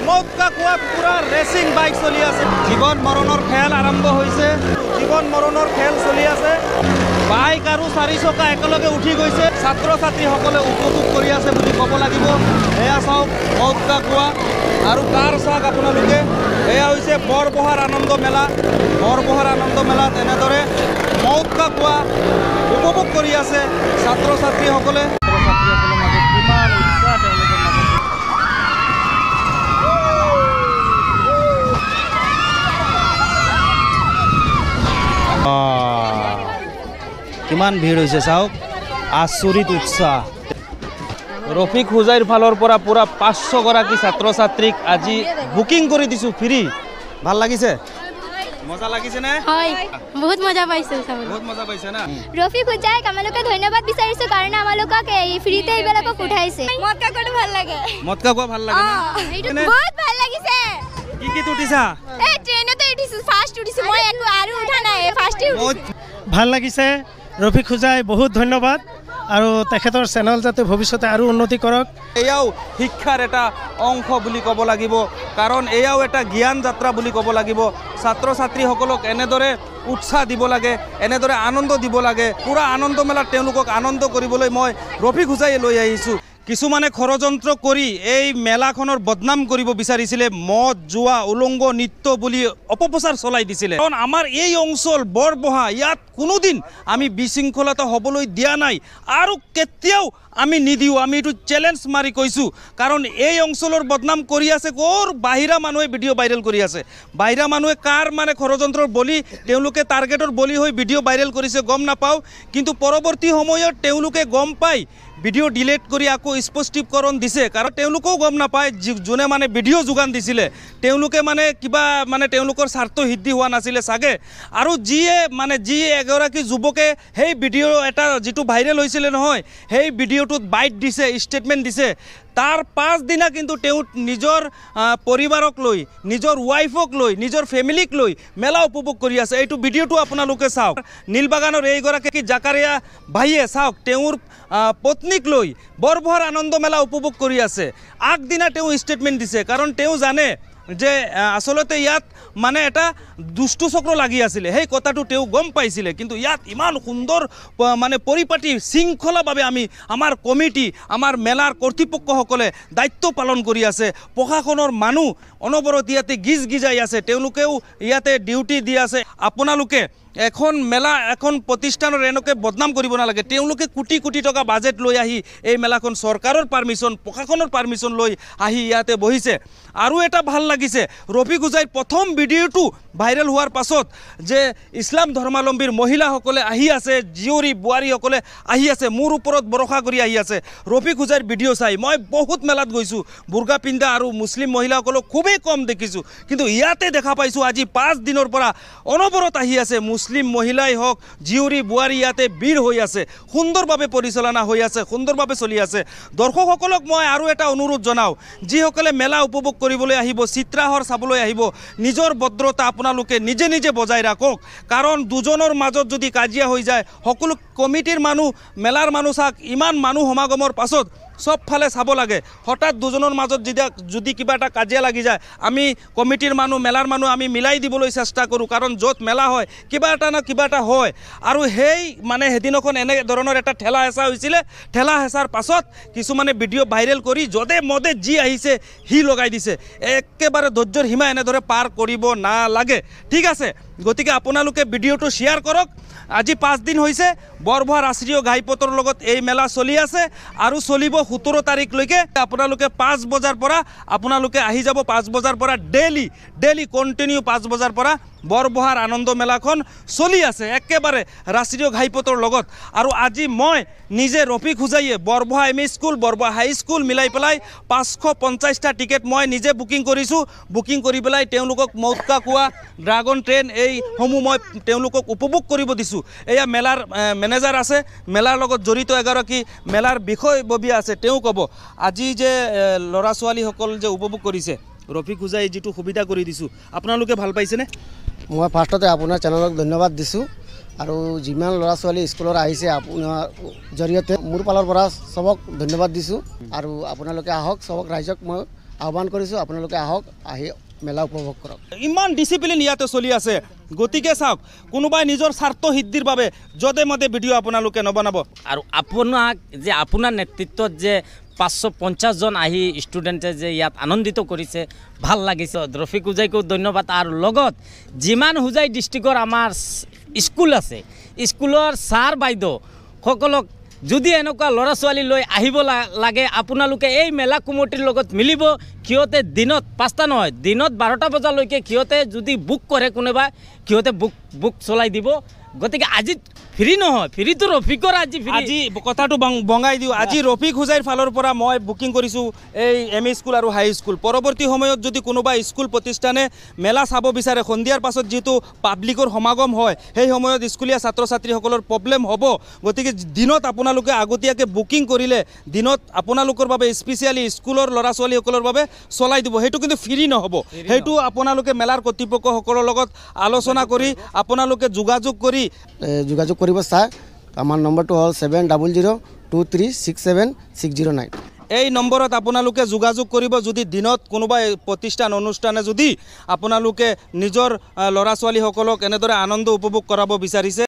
মৌকা কুয়াত পুৰা ৰেসিং বাইক চলি আছে জীবন মৰণৰ খেল আৰম্ভ হৈছে জীবন মৰণৰ খেল চলি আছে বাইক আৰু চাৰি চকা একেলগে উঠি গৈছে ছাত্ৰ ছাত্ৰীসকলে উপভোগ কৰি আছে বুলি ক'ব লাগিব এয়া চাওক মৌকা কুয়া আৰু কাৰ চাওক আপোনালোকে এয়া হৈছে বৰবহাৰ আনন্দ মেলা তেনেদৰে মৌকা কুয়া উপভোগ কৰি আছে ছাত্ৰ ছাত্ৰীসকলে কিমান উৎসাহ তেওঁলোকৰ মাজত কিমান ভিড় হৈছে চাওক আচৰিত উৎসাহ ৰফিক হুজাইৰ ফালৰ পৰা পুৰা 500 গৰাকী ছাত্ৰ ছাত্ৰীক আজি বুকিং কৰি দিছো ফ্ৰী ভাল লাগিছে মজা লাগিছে না হয় বহুত মজা পাইছো বহুত মজা পাইছে না ৰফিক হুজাইক আমালোকে ধন্যবাদ বিচাৰিছো কাৰণ আমালোকক এই ফ্ৰীতে এইবিলাকক উঠাইছে মতকা কোন ভাল লাগে না বহুত ভাল লাগিছে কি উঠিছা এই ট্ৰেইনতে উঠিছো ফাৰ্ষ্ট উঠিছো মই একো আৰু উঠা নাই ফাৰ্ষ্টে ভাল লাগিছে ৰফিক হুজাই বহুত ধন্যবাদ আৰু তেখেতৰ চেনেল যাতে ভৱিষ্যতে আৰু উন্নতি কৰক এয়াও শিক্ষাৰ এটা অংশ বুলি ক'ব লাগিব কাৰণ এয়াও এটা জ্ঞান যাত্ৰা বুলি ক'ব লাগিব ছাত্ৰ ছাত্ৰীসকলক এনেদৰে উৎসাহ দিব লাগে এনেদৰে আনন্দ দিব লাগে পুৰা আনন্দ মেলাত তেওঁলোকক আনন্দ কৰিবলৈ মই ৰফিক হুজাই লৈ আহিছোঁ কিছুমানে ষড়যন্ত্ৰ কৰি এই মেলাখনৰ বদনাম কৰিব বিচাৰিছিলে মদ জুৱা উলংগ নৃত্য বুলি অপপ্ৰচাৰ চলাই দিছিলে কাৰণ আমাৰ এই অঞ্চল বৰবহা ইয়াত কোনোদিন আমি বিশৃংখলতা হ'বলৈ দিয়া নাই আৰু কেতিয়াও আমি নিদিওঁ আমি এইটো চ্যালেঞ্জ মাৰি কৈছোঁ কাৰণ এই অঞ্চলৰ বদনাম কৰি আছে ক'ৰ বাহিৰা মানুহে ভিডিঅ' ভাইৰেল কৰি আছে বাহিৰা মানুহে কাৰ মানে ষড়যন্ত্ৰৰ বলি তেওঁলোকে টাৰ্গেটৰ বলি হৈ ভিডিঅ' ভাইৰেল কৰিছে গম নাপাওঁ কিন্তু পৰৱৰ্তী সময়ত তেওঁলোকে গম পাই ভিডিঅ' ডিলিট কৰি আকৌ স্পষ্টীকৰণ দিছে কাৰণ তেওঁলোকেও গম নাপায় যোনে মানে ভিডিঅ' যোগান দিছিলে তেওঁলোকে মানে কিবা মানে তেওঁলোকৰ স্বাৰ্থ সিদ্ধি হোৱা নাছিলে চাগে আৰু যি এগৰাকী যুৱকে সেই ভিডিঅ' এটা যিটো ভাইৰেল হৈছিলে নহয় সেই ভিডিঅ'টোত বাইট দিছে ষ্টেটমেণ্ট দিছে তাৰ পাঁচদিনা কিন্তু তেওঁ নিজৰ পৰিবাৰক লৈ নিজৰ ৱাইফক লৈ নিজৰ ফেমিলিক লৈ মেলা উপভোগ কৰি আছে এইটো ভিডিঅ'টো আপোনালোকে চাওক নীলবাগানৰ এইগৰাকী জাকাৰিয়া ভাইয়ে চাওক তেওঁৰ পত্নীক লৈ বৰবহাৰ আনন্দ মেলা উপভোগ কৰি আছে আগদিনা তেওঁ ষ্টেটমেণ্ট দিছে কাৰণ তেওঁ জানে যে আসলতে ইয়াত মানে এটা দুষ্ট চক্ৰ লাগি আছিল সেই কথাটো তেওঁ গম পাইছিলে কিন্তু ইয়াত ইমান সুন্দৰ মানে পৰিপাটি শৃংখলাভাৱে আমি আমাৰ কমিটি আমাৰ মেলাৰ কৰ্তৃপক্ষসকলে দায়িত্ব পালন কৰি আছে প্ৰশাসনৰ মানুহ অনবৰত ইয়াতে গিজাই আছে তেওঁলোকেও ইয়াতে ডিউটি দি আছে আপোনালোকে এখন মেলা এখন প্ৰতিষ্ঠানৰ এনেকৈ বদনাম কৰিব নালাগে তেওঁলোকে কোটি কোটি টকা বাজেট লৈ আহি এই মেলাখন চৰকাৰৰ পাৰমিশ্যন প্ৰশাসনৰ পাৰমিশ্যন লৈ আহি ইয়াতে বহিছে আৰু এটা ভাল লাগিছে ৰফিক হুজাইৰ প্ৰথম ভিডিঅ'টো ভাইৰেল হোৱাৰ পাছত যে ইছলাম ধৰ্মাৱলম্বীৰ মহিলাসকলে আহি আছে জীয়ৰী বোৱাৰীসকলে আহি আছে মোৰ ওপৰত ভৰসা কৰি আহি আছে ৰফিক হুজাইৰ ভিডিঅ' চাই মই বহুত মেলাত গৈছোঁ বুৰ্গা পিন্ধা আৰু মুছলিম মহিলাসকলক খুবেই কম দেখিছোঁ কিন্তু ইয়াতে দেখা পাইছোঁ আজি 5 দিনৰ পৰা অনবৰত আহি আছে মুছলিম মহিলাই হওক জীয়ৰী বোৱাৰী ইয়াতে ভিৰ হৈ আছে সুন্দৰভাৱে পৰিচালনা হৈ আছে সুন্দৰভাৱে চলি আছে দৰ্শকসকলক মই আৰু এটা অনুৰোধ জনাওঁ যিসকলে মেলা উপভোগ কৰিবলৈ আহিব চিত্ৰাহৰ চাবলৈ আহিব নিজৰ ভদ্ৰতা আপোনালোকে নিজে নিজে বজাই ৰাখক কাৰণ দুজনৰ মাজত যদি কাজিয়া হৈ যায় সকলো কমিটিৰ মানুহ মেলাৰ মানুহ চাক ইমান মানুহ সমাগমৰ পাছত সব ফালে চাব লাগে হঠাৎ দুজনৰ মাজত যদি কিবা এটা কাজিয়া লাগি যায় আমি কমিটিৰ মানুহ মেলাৰ মানুহ আমি মিলাই দিবলৈ চেষ্টা কৰোঁ কাৰণ য'ত মেলা হয় কিবা এটা না কিবা এটা হয় আৰু সেই মানে সেদিনখন এনে ধৰণৰ এটা ঠেলা হেঁচা হৈছিলে ঠেলা হেঁচাৰ পাছত কিছুমানে ভিডিঅ' ভাইৰেল কৰি য'তে মদে যি আহিছে সি লগাই দিছে একেবাৰে ধৈৰ্যৰ সীমা এনেদৰে পাৰ কৰিব নালাগে ঠিক আছে গতিকে আপোনালোকে ভিডিঅ'টো শ্বেয়াৰ কৰক আজি 5 দিন হৈছে বৰবহা ৰাষ্ট্ৰীয় ঘাইপথৰ লগত এই মেলা চলি আছে আৰু চলিব 17 তাৰিখলৈকে আপোনালোকে 5 বজাৰ পৰা আপোনালোকে আহি যাব 5 বজাৰ পৰা ডেইলি কন্টিনিউ 5 বজাৰ পৰা বৰবহাৰ আনন্দ মেলাখন চলি আছে একেবাৰে ৰাষ্ট্ৰীয় ঘাইপথৰ লগত আৰু আজি মই নিজে ৰফিক হুজাইয়ে বৰবহা এমই স্কুল বৰবহা হাই স্কুল মিলাই পেলাই 550টা টিকেট মই নিজে বুকিং কৰিছোঁ বুকিং কৰি পেলাই তেওঁলোকক মৌকা কুয়া ড্ৰাগন ট্ৰেইন এই সমূহ মই তেওঁলোকক উপভোগ কৰিব দিছোঁ এয়া মেলাৰ মেনেজাৰ আছে মেলাৰ লগত জড়িত এগৰাকী মেলাৰ বিষয়ববীয়া আছে তেওঁ ক'ব আজি যে ল'ৰা ছোৱালীসকল যে উপভোগ কৰিছে ৰফিক হুজাই যেটো সুবিধা কৰি দিছোঁ আপোনালোকে ভাল পাইছেনে মই ফাৰ্ষ্টতে আপোনাৰ চেনেলক ধন্যবাদ দিছোঁ আৰু যিমান ল'ৰা ছোৱালী স্কুলৰ আহিছে আপোনাৰ জৰিয়তে মোৰ ফালৰ পৰা সবক ধন্যবাদ দিছোঁ আৰু আপোনালোকে আহক সবক ৰাইজক মই আহ্বান কৰিছোঁ আপোনালোকে আহক, আহি মেলা উপভোগ কৰক। ইমান ডিচিপ্লিন ইয়াতে চলি আছে, গতিকে চাওক কোনোবাই নিজৰ স্বাৰ্থ সিদ্ধিৰ বাবে যধে মধে ভিডিঅ' আপোনালোকে নবনাব। আৰু আপোনাক যে আপোনাৰ নেতৃত্বত যে 550 জন আহি ষ্টুডেণ্টে যে ইয়াত আনন্দিত কৰিছে, ভাল লাগিছে। ৰফিক হুজাইকো ধন্যবাদ। আৰু লগত যিমান হুজাই ডিষ্ট্ৰিক্টৰ আমাৰ স্কুল আছে, স্কুলৰ ছাৰ বাইদেউ সকলক যদি এনেকুৱা ল'ৰা ছোৱালী লৈ আহিব লাগে, আপোনালোকে এই মেলা কমিটিৰ লগত মিলিব। সিহঁতে দিনত 5টা নহয়, দিনত 12টা বজালৈকে সিহঁতে যদি বুক কৰে কোনোবা, সিহঁতে বুক চলাই দিব। গতিকে আজি ফ্ৰী নহয়, ফ্ৰীটো ৰফিকৰ আজি ফ্ৰী। আজি কথাটো বঙাই দিওঁ, আজি ৰফিক হুজাইৰ ফালৰ পৰা মই বুকিং কৰিছোঁ এই এম ই স্কুল আৰু হাই স্কুল। পৰৱৰ্তী সময়ত যদি কোনোবা স্কুল প্ৰতিষ্ঠানে মেলা চাব বিচাৰে, সন্ধিয়াৰ পাছত যিটো পাব্লিকৰ সমাগম হয়, সেই সময়ত স্কুলীয়া ছাত্ৰ ছাত্ৰীসকলৰ প্ৰব্লেম হ'ব। গতিকে দিনত আপোনালোকে আগতীয়াকৈ বুকিং কৰিলে দিনত আপোনালোকৰ বাবে স্পেচিয়েলি স্কুলৰ ল'ৰা ছোৱালীসকলৰ বাবে চলাই দিব। সেইটো কিন্তু ফ্ৰী নহ'ব, সেইটো আপোনালোকে মেলাৰ কৰ্তৃপক্ষসকলৰ লগত আলোচনা কৰি আপোনালোকে যোগাযোগ কৰিব চাই। আমাৰ নম্বৰটো হ'ল 7002367609। এই নম্বৰত আপোনালোকে যোগাযোগ কৰিব যদি দিনত কোনোবা প্ৰতিষ্ঠান অনুষ্ঠানে যদি আপোনালোকে নিজৰ ল'ৰা ছোৱালীসকলক এনেদৰে আনন্দ উপভোগ কৰাব বিচাৰিছে।